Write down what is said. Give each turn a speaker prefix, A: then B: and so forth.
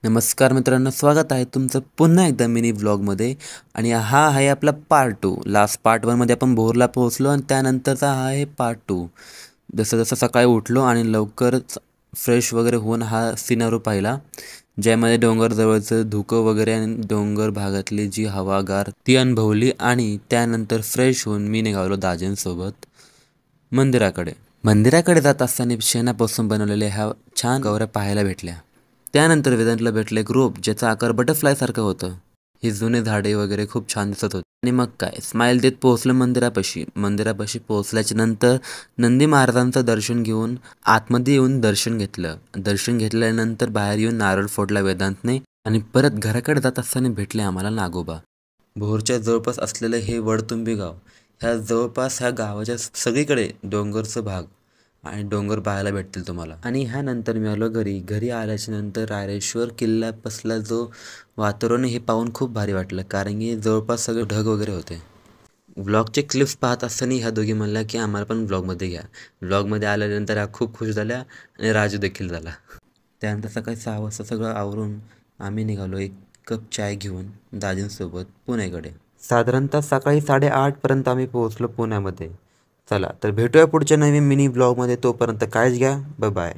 A: नमस्कार मित्रांनो, स्वागत आहे तुमचं पुन्हा एकदा मिनी व्लॉगमध्ये. आणि हा आहे आपला पार्ट 2. लास्ट पार्ट 1मध्ये आपण भोरला पोहोचलो आणि त्यानंतरचा हा आहे पार्ट 2. जसं जसं सकाळी उठलो आणि लवकरच फ्रेश वगैरे होऊन हा सिनारो पाहिला, ज्यामध्ये डोंगरजवळचं धुकं वगैरे आणि डोंगर भागातली जी हवागार ती अनुभवली. आणि त्यानंतर फ्रेश होऊन मी निघालो दाजींसोबत मंदिराकडे. मंदिराकडे जात असताना शेणापासून बनवलेल्या ह्या छान गौऱ्या पाहायला भेटल्या. त्यानंतर वेदांतला भेटलं एक रोप ज्याचा आकार बटरफ्लायसारखं होतं. ही जुने झाडे वगैरे खूप छान दिसत होती. आणि मग काय, स्माईल देत पोहोचलं मंदिरापाशी. मंदिरापाशी पोहोचल्याच्या नंतर नंदी महाराजांचं दर्शन घेऊन आतमध्ये येऊन दर्शन घेतलं. दर्शन घेतल्यानंतर बाहेर येऊन नारळ फोडला वेदांतने. आणि परत घराकडे जात असताना भेटले आम्हाला नागोबा. भोरच्या जवळपास असलेलं हे वडतुंबी गाव. ह्या जवळपास ह्या गावाच्या सगळीकडे डोंगरचं भाग आणि डोंगर पाहायला भेटतील तुम्हाला. आणि ह्यानंतर मी आलो घरी. घरी आल्याच्या नंतर रायरेश्वर किल्ल्यापासला जो वातावरण हे पाहून खूप भारी वाटलं, कारण की जवळपास सगळे ढग वगैरे होते. व्लॉगचे क्लिप्स पाहत असताना ह्या दोघी म्हणल्या की आम्हाला पण व्लॉगमध्ये घ्या. व्लॉगमध्ये आल्यानंतर ह्या खूप खुश झाल्या आणि राजू देखील झाला. त्यानंतर सकाळी 6 वाजता सगळं आवरून आम्ही निघालो एक कप चाय घेऊन दाजींसोबत पुण्याकडे. साधारणतः सकाळी 8:30पर्यंत आम्ही पोहोचलो पुण्यामध्ये. चला तर भेटूया पुढच्या नवीन मिनी ब्लॉगमध्ये. तोपर्यंत काळजी घ्या. Bye bye.